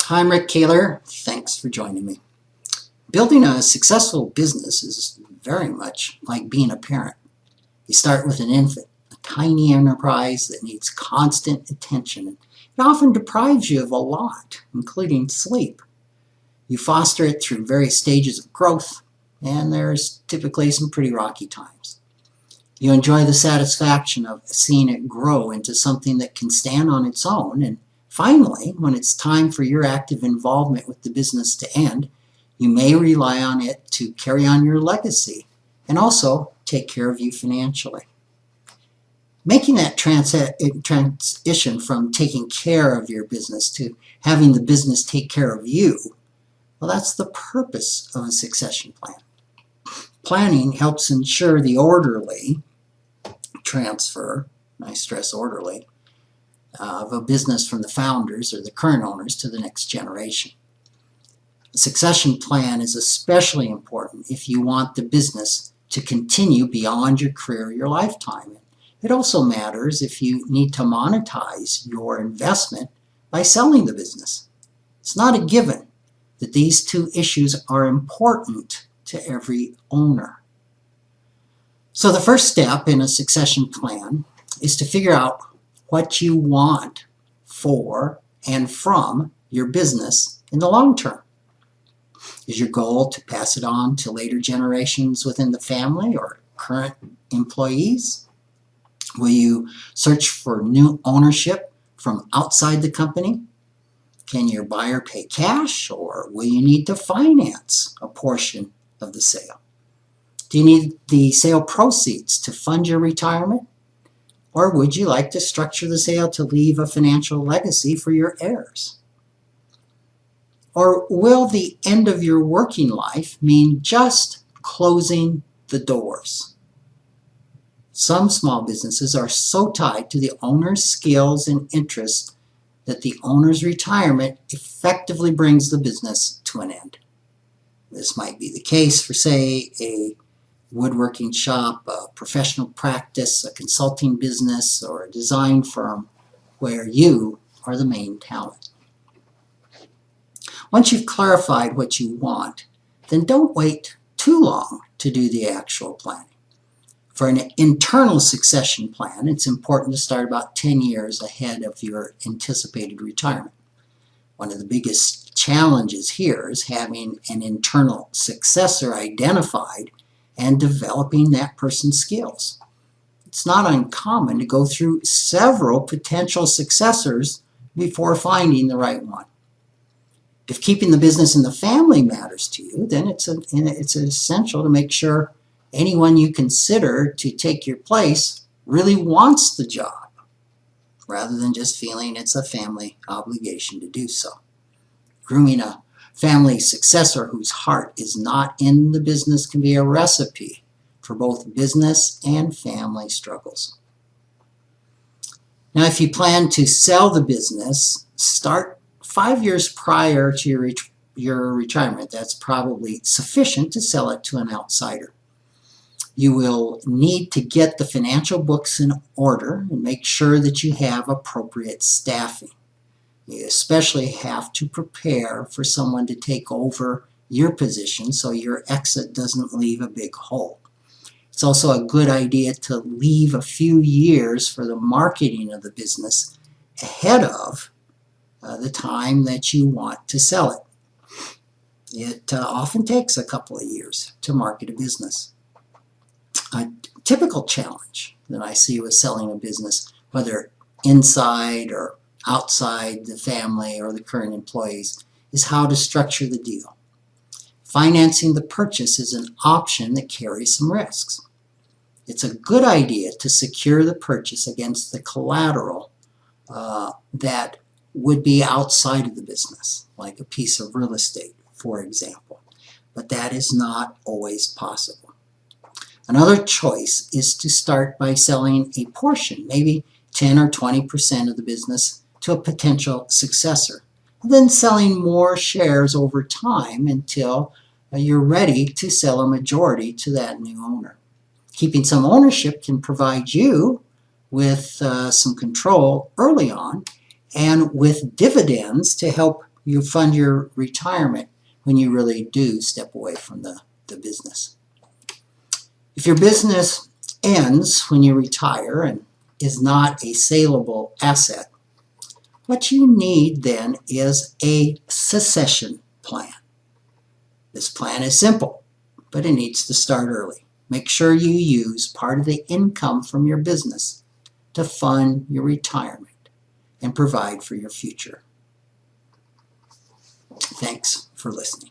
Hi, I'm Rick Kaler. Thanks for joining me. Building a successful business is very much like being a parent. You start with an infant, a tiny enterprise that needs constant attention. It often deprives you of a lot, including sleep. You foster it through various stages of growth, and there's typically some pretty rocky times. You enjoy the satisfaction of seeing it grow into something that can stand on its own, and finally, when it's time for your active involvement with the business to end, you may rely on it to carry on your legacy and also take care of you financially. Making that transition from taking care of your business to having the business take care of you, well, that's the purpose of a succession plan. Planning helps ensure the orderly transfer, I stress orderly, of a business from the founders or the current owners to the next generation. A succession plan is especially important if you want the business to continue beyond your career or your lifetime. It also matters if you need to monetize your investment by selling the business. It's not a given that these two issues are important to every owner. So the first step in a succession plan is to figure out what you want for and from your business in the long term. Is your goal to pass it on to later generations within the family or current employees? Will you search for new ownership from outside the company? Can your buyer pay cash, or will you need to finance a portion of the sale? Do you need the sale proceeds to fund your retirement? Or would you like to structure the sale to leave a financial legacy for your heirs? Or will the end of your working life mean just closing the doors? Some small businesses are so tied to the owner's skills and interests that the owner's retirement effectively brings the business to an end. This might be the case for, say, a woodworking shop, a professional practice, a consulting business, or a design firm where you are the main talent. Once you've clarified what you want, then don't wait too long to do the actual planning. For an internal succession plan, it's important to start about 10 years ahead of your anticipated retirement. One of the biggest challenges here is having an internal successor identified and developing that person's skills. It's not uncommon to go through several potential successors before finding the right one. If keeping the business in the family matters to you, then it's essential to make sure anyone you consider to take your place really wants the job, rather than just feeling it's a family obligation to do so. Grooming a family successor whose heart is not in the business can be a recipe for both business and family struggles. Now, if you plan to sell the business, start 5 years prior to your retirement. That's probably sufficient to sell it to an outsider. You will need to get the financial books in order and make sure that you have appropriate staffing. You especially have to prepare for someone to take over your position so your exit doesn't leave a big hole. It's also a good idea to leave a few years for the marketing of the business ahead of the time that you want to sell it. It often takes a couple of years to market a business. A typical challenge that I see with selling a business, whether inside or outside the family or the current employees, is how to structure the deal. Financing the purchase is an option that carries some risks. It's a good idea to secure the purchase against the collateral that would be outside of the business, like a piece of real estate, for example. But that is not always possible. Another choice is to start by selling a portion, maybe 10 or 20% of the business, to a potential successor, and then selling more shares over time until you're ready to sell a majority to that new owner. Keeping some ownership can provide you with some control early on and with dividends to help you fund your retirement when you really do step away from the business. If your business ends when you retire and is not a saleable asset, what you need then is a succession plan. This plan is simple, but it needs to start early. Make sure you use part of the income from your business to fund your retirement and provide for your future. Thanks for listening.